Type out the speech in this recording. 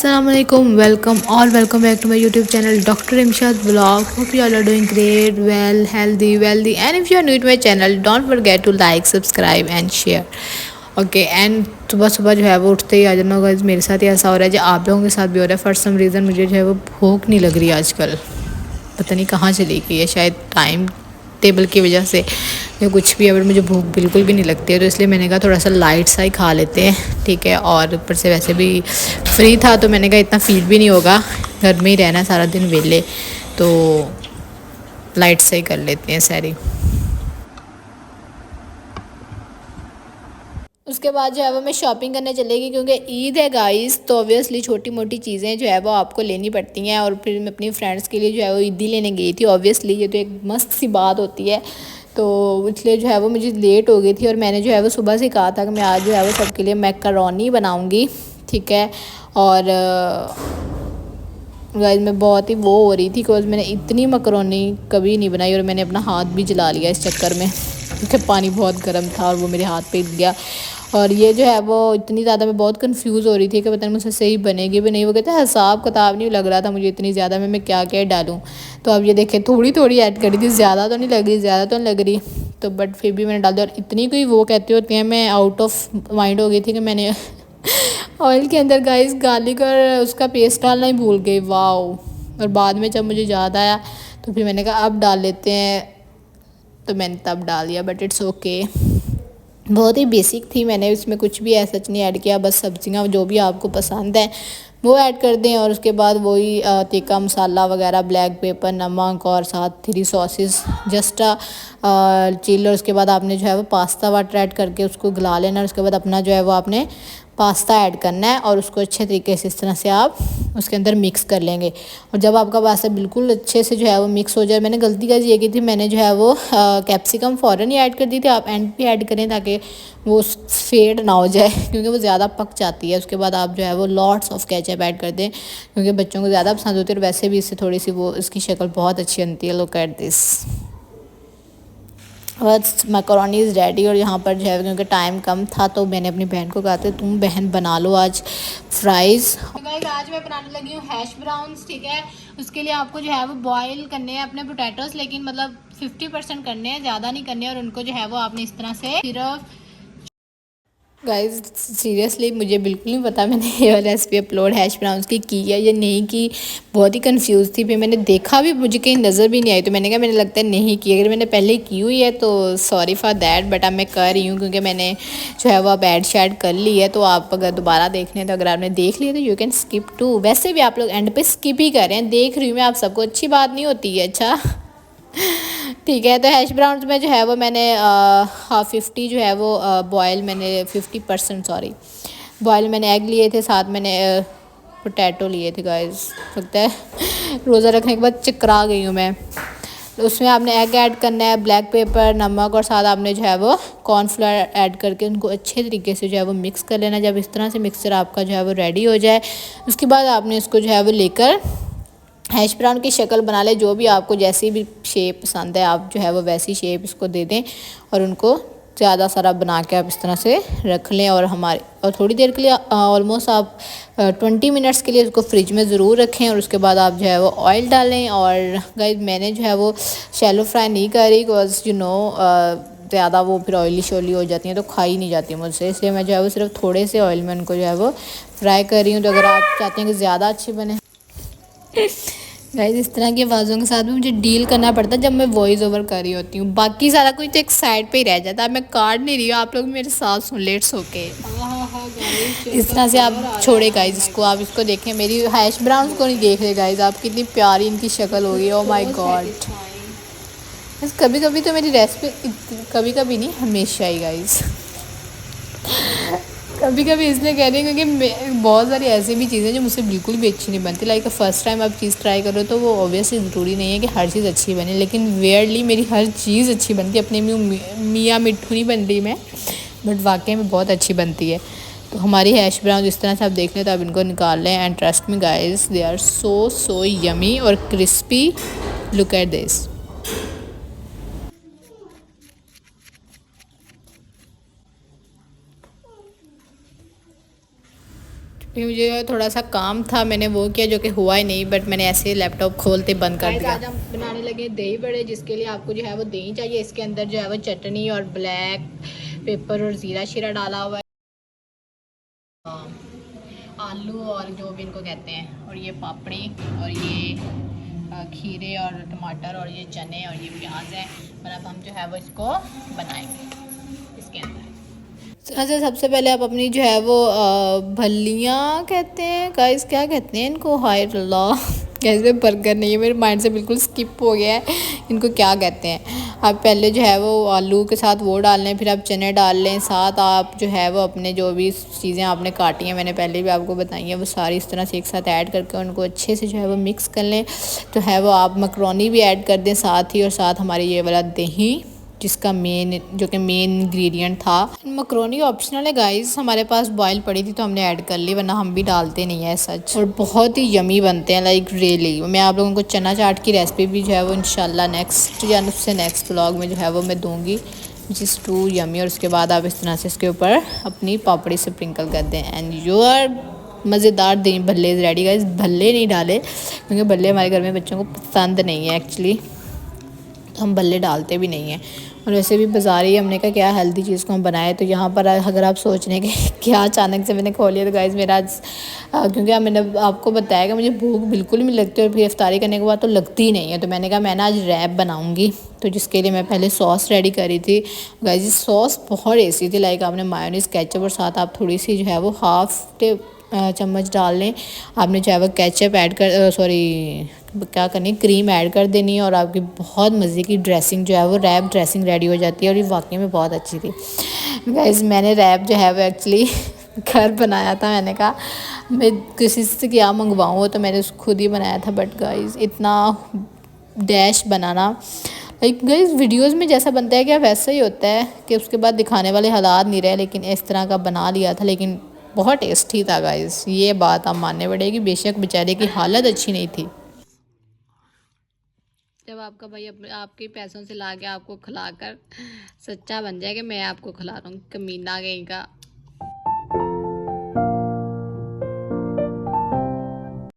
Assalamualaikum, welcome back to my YouTube channel Dr. Imshad Vlog. Hope you all are doing great, well, healthy, wealthy, and if you are new to my channel, don't forget to like, subscribe and share. Okay and सुबह सुबह जो है वो उठते ही आ जाना guys. मेरे साथ ही ऐसा हो रहा है जो आप लोगों के साथ भी हो रहा है। फॉर सम रीज़न मुझे जो है वो भूख नहीं लग रही आजकल, पता नहीं कहाँ चली गई है, शायद टाइम टेबल की वजह से या कुछ भी है, बट मुझे भूख बिल्कुल भी नहीं लगती है। तो इसलिए मैंने कहा थोड़ा सा लाइट सा ही खा लेते हैं, ठीक है। और ऊपर से वैसे भी फ्री था तो मैंने कहा इतना फील भी नहीं होगा, घर में ही रहना सारा दिन वेले, तो लाइट सा ही कर लेते हैं सारी। उसके बाद जो है वो मैं शॉपिंग करने चलेगी क्योंकि ईद है गाइस, तो ऑब्वियसली छोटी मोटी चीज़ें जो है वो आपको लेनी पड़ती हैं। और फिर मैं अपनी फ्रेंड्स के लिए जो है वो ईदी लेने गई थी। ऑब्वियसली ये तो एक मस्त सी बात होती है, तो इसलिए जो है वो मुझे लेट हो गई थी। और मैंने जो है वो सुबह से कहा था कि मैं आज जो है वो सबके लिए मैकरोनी बनाऊँगी, ठीक है। और गाइस मैं बहुत ही वो हो रही थी बिकॉज मैंने इतनी मकरोनी कभी नहीं बनाई और मैंने अपना हाथ भी जला लिया इस चक्कर में, क्योंकि पानी बहुत गर्म था और वो मेरे हाथ पे गिर गया। और ये जो है वो इतनी ज़्यादा मैं बहुत कंफ्यूज हो रही थी कि पता नहीं मुझसे सही बनेगी भी नहीं। वो कहते हैं हिसाब किताब नहीं लग रहा था मुझे इतनी ज़्यादा में मैं क्या क्या डालूँ। तो अब ये देखें थोड़ी थोड़ी ऐड करी थी, ज़्यादा तो नहीं लग रही, ज़्यादा तो नहीं लग रही, तो बट फिर भी मैंने डाल दिया। और इतनी कोई वो कहती होती हैं, मैं आउट ऑफ माइंड हो गई थी कि मैंने ऑयल के अंदर गाइस गार्लिक और उसका पेस्ट डालना ही भूल गई। वाओ। और बाद में जब मुझे याद आया तो फिर मैंने कहा अब डाल लेते हैं, तो मैंने तब डाल दिया, बट इट्स ओके। बहुत ही बेसिक थी, मैंने इसमें कुछ भी ऐसा नहीं ऐड किया, बस सब्जियां जो भी आपको पसंद है वो ऐड कर दें। और उसके बाद वही तीखा मसाला वगैरह, ब्लैक पेपर, नमक और साथ 3 सॉसेस जस्ट चिल। और उसके बाद आपने जो है वो पास्ता वाटर ऐड करके उसको गला लेना। और उसके बाद अपना जो है वो आपने पास्ता ऐड करना है और उसको अच्छे तरीके से इस तरह से आप उसके अंदर मिक्स कर लेंगे। और जब आपका पास्ता बिल्कुल अच्छे से जो है वो मिक्स हो जाए, मैंने गलती कर ये की थी, मैंने जो है वो कैप्सिकम फ़ौरन ही ऐड कर दी थी। आप एंड पे ऐड करें ताकि वो फेड ना हो जाए क्योंकि वो ज़्यादा पक जाती है। उसके बाद आप जो है वो लॉट्स ऑफ केचप ऐड कर दें क्योंकि बच्चों को ज़्यादा पसंद होती है। और वैसे भी इससे थोड़ी सी वो इसकी शक्ल बहुत अच्छी बनती है। लुक एट दिस, बस मैकरोनी इज़ रेडी। और यहाँ पर जो है क्योंकि टाइम कम था तो मैंने अपनी बहन को कहा था तुम बहन बना लो आज फ्राइज़। आज मैं बनाने लगी हूँ हैश ब्राउन्स, ठीक है। उसके लिए आपको जो है वो बॉईल करने हैं अपने पोटैटोस, लेकिन मतलब 50% करने हैं, ज़्यादा नहीं करने। और उनको जो है वो आपने इस तरह से सिर्फ गाइस सीरियसली मुझे बिल्कुल नहीं पता मैंने ये वाला रेसिपी अपलोड हैश ब्राउन्स की है या नहीं की, बहुत ही कंफ्यूज थी। फिर मैंने देखा भी, मुझे कहीं नज़र भी नहीं आई, तो मैंने कहा मैंने लगता है नहीं की। अगर मैंने पहले की हुई है तो सॉरी फॉर दैट, बट अब मैं कर रही हूँ क्योंकि मैंने जो है वो अब ऐड शैड कर ली है। तो आप अगर दोबारा देखने तो अगर आपने देख लिया तो यू कैन स्किप टू। वैसे भी आप लोग एंड पे स्किप ही कर रहे हैं, देख रही हूँ मैं आप सबको, अच्छी बात नहीं होती है। अच्छा ठीक है। तो हैश ब्राउन्स में जो है वो मैंने 50 जो है वो बॉयल, मैंने 50% सॉरी बॉयल मैंने एग लिए थे, साथ मैंने पोटैटो लिए थे। गाइस लगता है रोज़ा रखने के बाद चकरा गई हूँ मैं। तो उसमें आपने एग ऐड करना है, ब्लैक पेपर, नमक, और साथ आपने जो है वो कॉर्नफ्लावर ऐड करके उनको अच्छे तरीके से जो है वो मिक्स कर लेना। जब इस तरह से मिक्सचर आपका जो है वो रेडी हो जाए, उसके बाद आपने इसको जो है वो लेकर हैश ब्राउन की शक्ल बना ले। जो भी आपको जैसी भी शेप पसंद है आप जो है वो वैसी शेप इसको दे दें और उनको ज़्यादा सारा बना के आप इस तरह से रख लें। और थोड़ी देर के लिए ऑलमोस्ट आप 20 मिनट्स के लिए इसको फ्रिज में ज़रूर रखें। और उसके बाद आप जो है वो ऑयल डालें। और गाइस मैंने जो है वो शैलो फ्राई नहीं करी बिकॉज ज़्यादा वो फिर ऑयली शोली हो जाती हैं तो खाई नहीं जाती मुझसे, इसलिए मैं जो है वो सिर्फ थोड़े से ऑयल में उनको जो है वो फ्राई कर रही हूँ। तो अगर आप चाहते हैं कि ज़्यादा अच्छी बने गाइस, इस तरह की आवाज़ों के साथ भी मुझे डील करना पड़ता है जब मैं वॉइस ओवर कर रही होती हूँ। बाकी सारा कुछ तो एक साइड पे ही रह जाता है, मैं काट नहीं रही हूँ, आप लोग मेरे साथ सुन लेट्स होके। इस तरह से आप छोड़े गाइस इसको, आप इसको देखें, मेरी हैश ब्राउन को नहीं देख रहे गाइस आप, कितनी प्यारी इनकी शक्ल हो गई। Oh my God. बस कभी कभी तो मेरी रेसिपी, कभी कभी नहीं हमेशा ही गाइस कभी कभी इसलिए कह रही हूँ क्योंकि बहुत सारी ऐसी भी चीज़ें जो मुझसे बिल्कुल भी अच्छी नहीं बनती। लाइक फर्स्ट टाइम आप चीज़ ट्राई करो तो वो ऑब्वियसली ज़रूरी नहीं है कि हर चीज़ अच्छी बने, लेकिन वेयरली मेरी हर चीज़ अच्छी बनती है। अपने मियाँ मिट्ठू नहीं बन रही मैं, बट वाकई में बहुत अच्छी बनती है। तो हमारी हैश ब्राउन इस तरह से आप देख लें तो आप इनको निकाल लें। And trust me guys, they are so yummy और क्रिस्पी। Look at this. फिर मुझे थोड़ा सा काम था, मैंने वो किया जो कि हुआ ही नहीं, बट मैंने ऐसे लैपटॉप खोलते बंद कर दिया। आज हम बनाने लगे दही बड़े, जिसके लिए आपको जो है वो दही चाहिए। इसके अंदर जो है वो चटनी और ब्लैक पेपर और ज़ीरा शीरा डाला हुआ है, आलू और जो भी इनको कहते हैं, और ये पापड़ी और ये खीरे और टमाटर और ये चने और ये प्याज है। और अब हम जो है वो इसको बनाएंगे इसके अंदर। अच्छा, सबसे पहले आप अपनी जो है वो भल्लियाँ कहते हैं गाइस, क्या कहते हैं इनको, हाय अल्लाह कैसे बर्गर नहीं है, मेरे माइंड से बिल्कुल स्किप हो गया है इनको क्या कहते हैं। आप पहले जो है वो आलू के साथ वो डाल लें, फिर आप चने डाल लें, साथ आप जो है वो अपने जो भी चीज़ें आपने काटी हैं, मैंने पहले भी आपको बताई हैं, वो सारी इस तरह से एक साथ ऐड करके उनको अच्छे से जो है वो मिक्स कर लें। तो है वो आप मकरोनी भी ऐड कर दें साथ ही, और साथ हमारी ये वाला दही जिसका जो कि मेन इंग्रेडिएंट था। मकरोनी ऑप्शनल है गाइस, हमारे पास बॉयल पड़ी थी तो हमने ऐड कर ली, वरना हम भी डालते नहीं है सच। और बहुत ही यमी बनते हैं, लाइक रियली। मैं आप लोगों को चना चाट की रेसिपी भी जो है वो इंशाल्लाह नेक्स्ट या उससे नेक्स्ट व्लॉग में जो है वो मैं दूँगी, विच इज़ टू यमी। और उसके बाद आप इस तरह से इसके ऊपर अपनी पापड़ी स्प्रिंकल कर दें एंड योर मज़ेदार दही भल्ले रेडी गाइस। भल्ले नहीं डाले क्योंकि भल्ले हमारे घर में बच्चों को पसंद नहीं है एक्चुअली, तो हम भल्ले डालते भी नहीं हैं। और वैसे भी बाज़ारी हमने कहा क्या हेल्दी चीज़ को हम बनाए। तो यहाँ पर अगर आप सोच रहे हैं कि क्या अचानक से मैंने खोल लिया, तो गाइज़ मेरा आज क्योंकि मैंने आपको बताया कि मुझे भूख बिल्कुल नहीं लगती और फिर इफ्तारी करने के बाद तो लगती ही नहीं है, तो मैंने कहा मैं ना आज रैप बनाऊँगी। तो जिसके लिए मैं पहले सॉस रेडी करी थी गाइज़। सॉस बहुत टेस्टी थी, लाइक आपने मायोनीज़ केचप और साथ आप थोड़ी सी जो है वो हाफ चम्मच डाल लें। आपने जो है वो केचप ऐड कर क्या करनी, क्रीम ऐड कर देनी है, और आपकी बहुत मज़े की ड्रेसिंग जो है वो रैप ड्रेसिंग रेडी हो जाती है। और ये वाकई में बहुत अच्छी थी गाइस। मैंने रैप जो है वो एक्चुअली घर बनाया था, मैंने कहा मैं किसी से क्या मंगवाऊँ, तो मैंने उसको खुद ही बनाया था। बट गाइस इतना डैश बनाना, लाइक गाइस वीडियोस में जैसा बनता है क्या वैसा ही होता है कि उसके बाद दिखाने वाले हालात नहीं रहे, लेकिन इस तरह का बना लिया था। लेकिन बहुत टेस्टी था गाइस, ये बात आप मानने पड़ेगी। बेशक बेचारे की हालत अच्छी नहीं थी। जब आपका भाई आपके पैसों से ला के आपको खिलाकर सच्चा बन जाए कि मैं आपको खिला रहा हूँ, कमीना कहीं का।